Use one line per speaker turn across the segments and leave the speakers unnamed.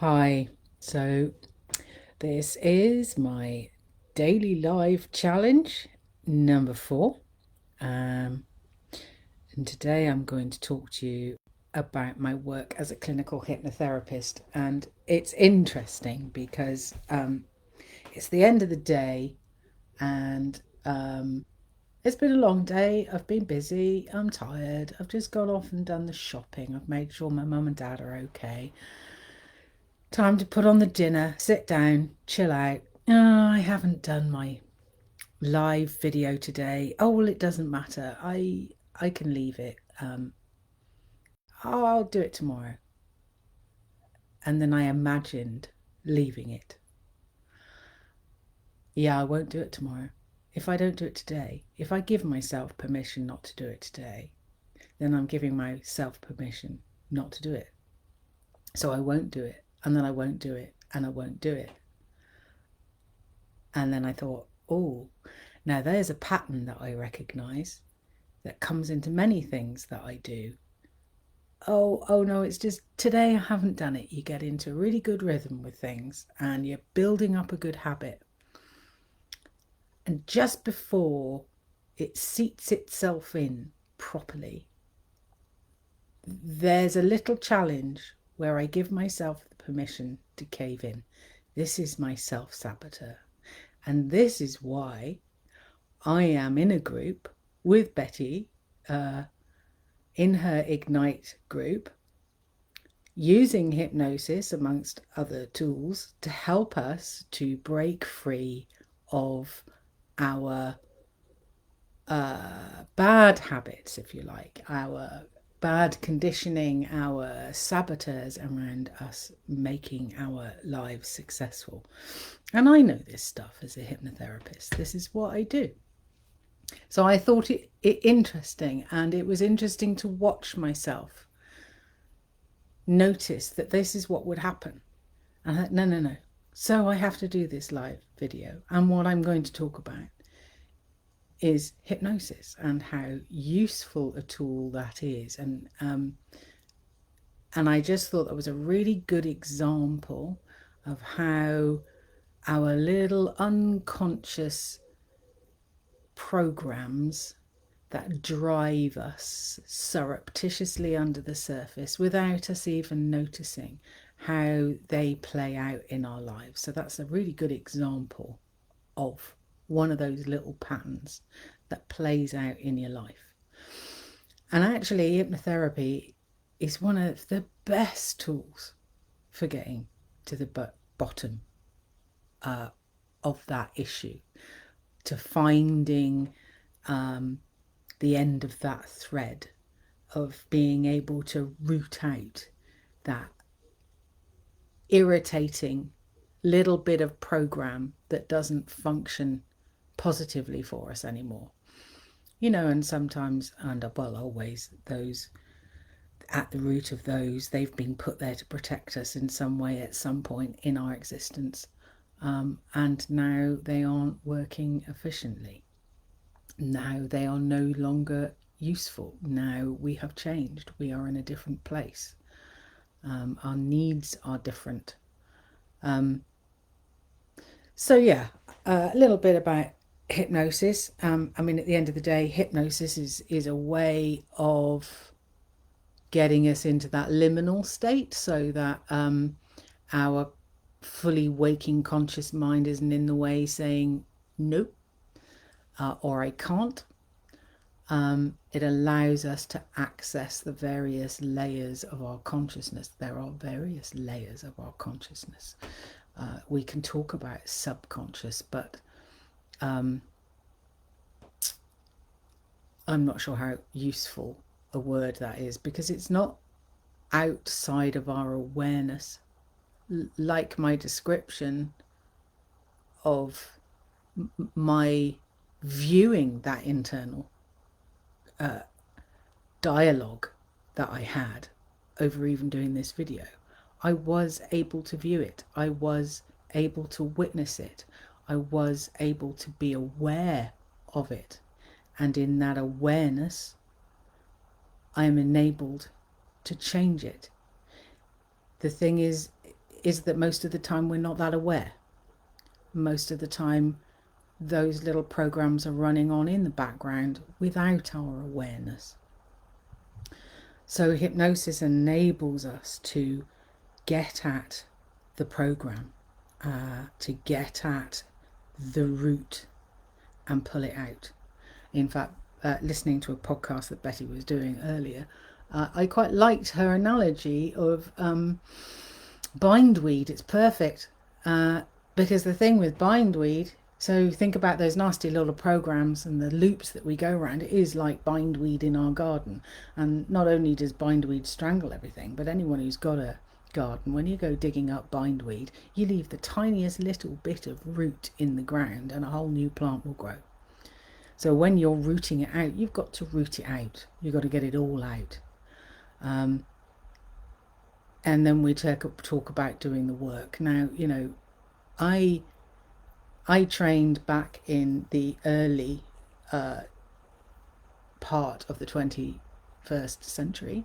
Hi, so this is my daily live challenge number 4. Um, and today I'm going to talk to you about my work as a clinical hypnotherapist. And it's interesting because it's the end of the day and it's been a long day. I've been busy. I'm tired. I've just gone off and done the shopping. I've made sure my mum and dad are okay. Time to put on the dinner, sit down, chill out. Oh, I haven't done my live video today. Oh, well, it doesn't matter. I can leave it. I'll do it tomorrow. And then I imagined leaving it. Yeah, I won't do it tomorrow. If I don't do it today, if I give myself permission not to do it today, then I'm giving myself permission not to do it. So I won't do it, and then I won't do it, and I won't do it. And then I thought, oh, now there's a pattern that I recognize that comes into many things that I do. Oh no, it's just today I haven't done it. You get into a really good rhythm with things and you're building up a good habit. And just before it seats itself in properly, there's a little challenge where I give myself the permission to cave in. This is my self-saboteur. And this is why I am in a group with Betty in her Ignite group, using hypnosis amongst other tools to help us to break free of our bad habits, if you like, our bad conditioning, our saboteurs around us making our lives successful. And I know this stuff as a hypnotherapist. This is what I do. So I thought it interesting, and it was interesting to watch myself notice that this is what would happen. And I thought, no. So I have to do this live video. And what I'm going to talk about is hypnosis and how useful a tool that is. And I just thought that was a really good example of how our little unconscious programs that drive us surreptitiously under the surface without us even noticing how they play out in our lives. So that's a really good example of one of those little patterns that plays out in your life. And actually, hypnotherapy is one of the best tools for getting to the bottom of that issue, to finding the end of that thread, of being able to root out that irritating little bit of program that doesn't function positively for us anymore. And sometimes, and well, always, those at the root of those, they've been put there to protect us in some way at some point in our existence. And now they aren't working efficiently. Now they are no longer useful. Now we have changed. We are in a different place. Our needs are different. So yeah, a little bit about hypnosis. I mean, at the end of the day, hypnosis is a way of getting us into that liminal state, so that our fully waking conscious mind isn't in the way, saying nope, or I can't. It allows us to access the various layers of our consciousness. There are various layers of our consciousness. We can talk about subconscious, but I'm not sure how useful a word that is, because it's not outside of our awareness. Like my description of my viewing that internal dialogue that I had over even doing this video, I was able to view it. I was able to witness it. I was able to be aware of it. And in that awareness, I am enabled to change it. The thing is, is that most of the time we're not that aware. Most of the time those little programs are running on in the background without our awareness. So hypnosis enables us to get at the program, to get at the root and pull it out. In fact, listening to a podcast that Betty was doing earlier, I quite liked her analogy of bindweed. It's perfect, because the thing with bindweed, so think about those nasty little programs and the loops that we go around. It is like bindweed in our garden. And not only does bindweed strangle everything, but anyone who's got a garden, when you go digging up bindweed, you leave the tiniest little bit of root in the ground and a whole new plant will grow. So when you're rooting it out, you've got to root it out. You've got to get it all out. And then we talk about doing the work. Now, I trained back in the early part of the 21st century.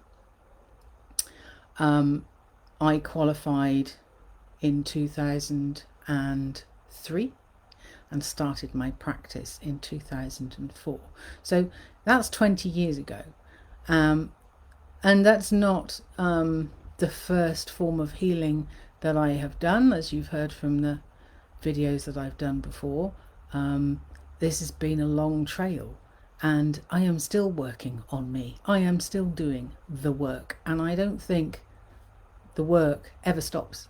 I qualified in 2003 and started my practice in 2004. So that's 20 years ago. And that's not the first form of healing that I have done, as you've heard from the videos that I've done before. This has been a long trail, and I am still working on me. I am still doing the work, and I don't think the work ever stops.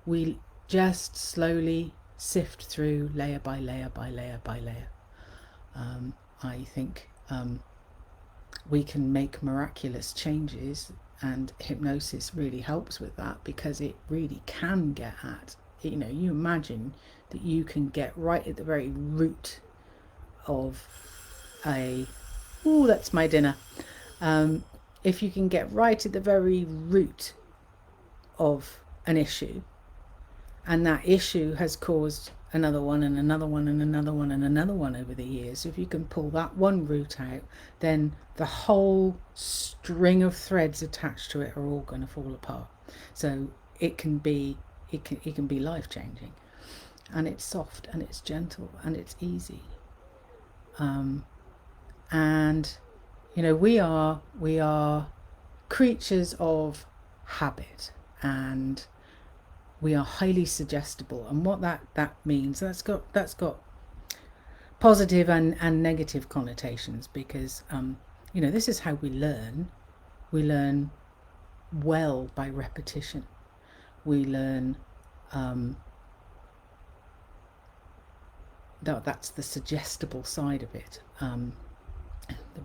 We just slowly sift through layer by layer by layer by layer. I think we can make miraculous changes, and hypnosis really helps with that, because it really can get at, you imagine that you can get right at the very root of that's my dinner. If you can get right at the very root of an issue, and that issue has caused another one and another one and another one and another one over the years, if you can pull that one root out, then the whole string of threads attached to it are all going to fall apart. So it can be life-changing, and it's soft and it's gentle and it's easy. And we are creatures of habit, and we are highly suggestible. And what that means, that's got positive and negative connotations, because this is how we learn. We learn well by repetition. We learn that's the suggestible side of it, the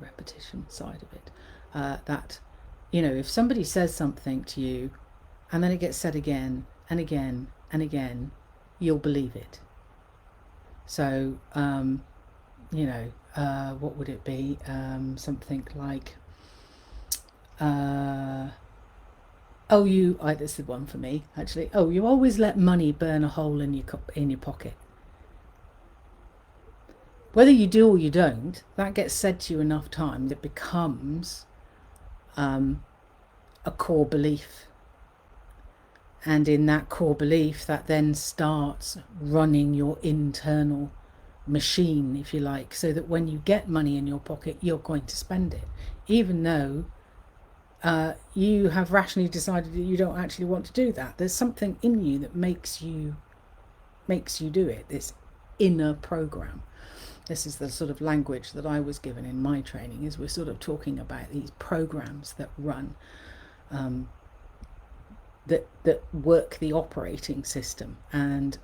repetition side of it, that if somebody says something to you and then it gets said again and again and again, you'll believe it. So what would it be? Something like that's the one for me, actually. You always let money burn a hole in your pocket. Whether you do or you don't, that gets said to you enough times, it becomes a core belief. And in that core belief, that then starts running your internal machine, if you like, so that when you get money in your pocket, you're going to spend it, even though you have rationally decided that you don't actually want to do that. There's something in you that makes you do it, this inner program. This is the sort of language that I was given in my training, is we're sort of talking about these programs that run, that work the operating system. And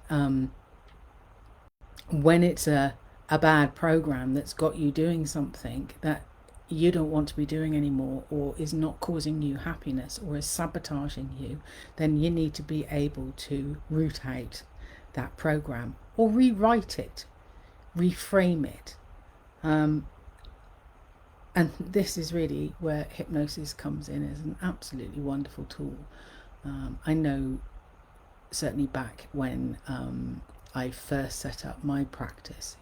when it's a bad program that's got you doing something that you don't want to be doing anymore, or is not causing you happiness, or is sabotaging you, then you need to be able to root out that program, or rewrite it, reframe it. And this is really where hypnosis comes in as an absolutely wonderful tool. I know certainly back when I first set up my practice,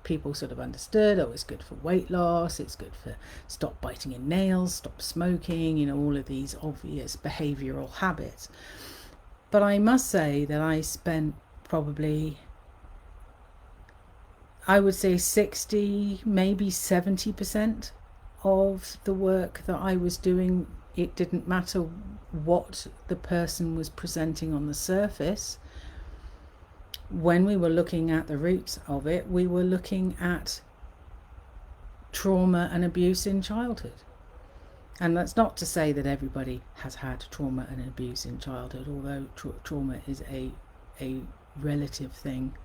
people sort of understood, it's good for weight loss, it's good for stop biting your nails, stop smoking, all of these obvious behavioural habits. But I must say that I spent probably, I would say 60, maybe 70% of the work that I was doing. It didn't matter what the person was presenting on the surface. When we were looking at the roots of it, we were looking at trauma and abuse in childhood. And that's not to say that everybody has had trauma and abuse in childhood, although trauma is a relative thing.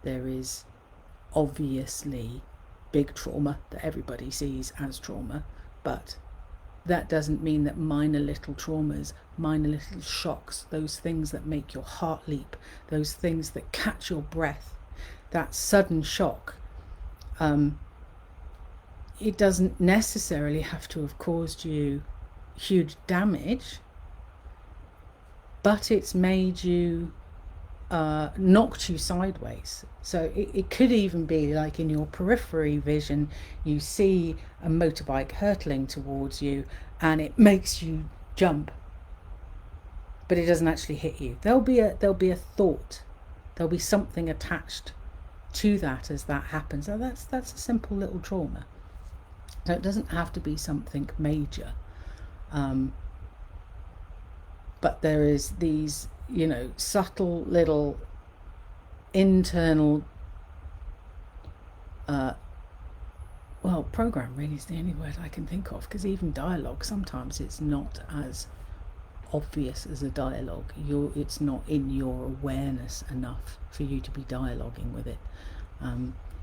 There is obviously big trauma that everybody sees as trauma, but that doesn't mean that minor little traumas, minor little shocks, those things that make your heart leap, those things that catch your breath, that sudden shock, it doesn't necessarily have to have caused you huge damage, but it's made you, knocked you sideways. So it could even be like in your periphery vision, you see a motorbike hurtling towards you and it makes you jump, but it doesn't actually hit you. There'll be a thought, there'll be something attached to that as that happens. So that's a simple little trauma. So it doesn't have to be something major, but there is these, subtle little internal, program really is the only word I can think of, because even dialogue, sometimes it's not as obvious as a dialogue. It's not in your awareness enough for you to be dialoguing with it.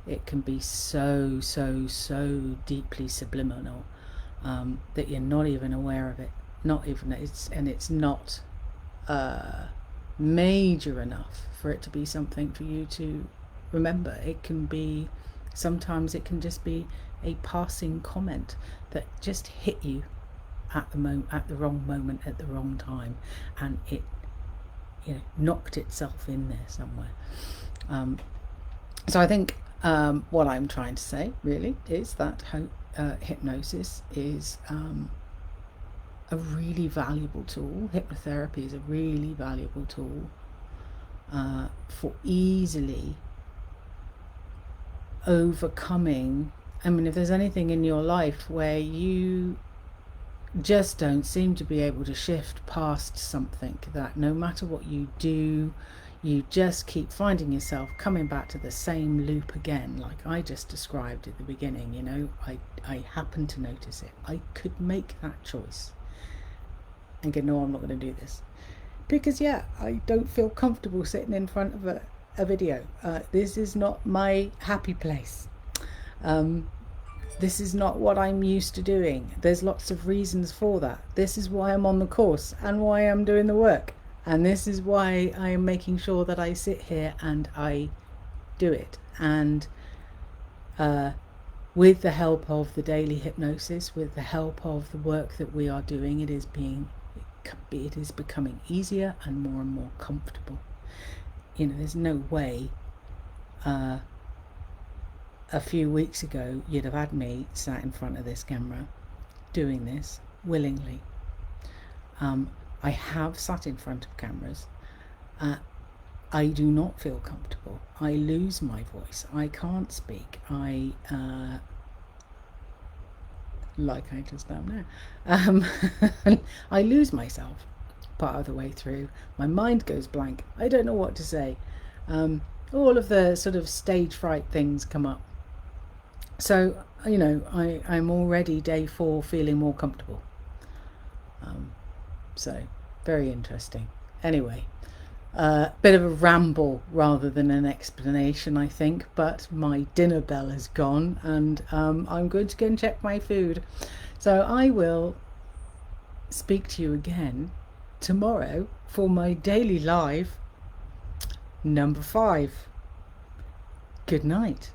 It can be so deeply subliminal, that you're not even aware of it. It's not major enough for it to be something for you to remember. Sometimes it can just be a passing comment that just hit you at the wrong moment, at the wrong time, and it knocked itself in there somewhere. So I think what I'm trying to say really is that hypnosis is a really valuable tool. Hypnotherapy is a really valuable tool for easily overcoming. I mean, if there's anything in your life where you just don't seem to be able to shift past something, that no matter what you do, you just keep finding yourself coming back to the same loop again, like I just described at the beginning. I happened to notice it. I could make that choice and go, no, I'm not going to do this, because I don't feel comfortable sitting in front of a video. This is not my happy place. This is not what I'm used to doing. There's lots of reasons for that. This is why I'm on the course and why I'm doing the work. And this is why I am making sure that I sit here and I do it. And with the help of the daily hypnosis, with the help of the work that we are doing, it is becoming easier and more comfortable. There's no way a few weeks ago you'd have had me sat in front of this camera doing this willingly. I have sat in front of cameras. I do not feel comfortable. I lose my voice. I can't speak. Like I just am now. I lose myself part of the way through. My mind goes blank. I don't know what to say. All of the sort of stage fright things come up. So, I'm already day 4 feeling more comfortable. So, very interesting. Anyway, bit of a ramble rather than an explanation, I think, but my dinner bell has gone and I'm going to go and check my food. So I will speak to you again tomorrow for my daily live number 5. Good night.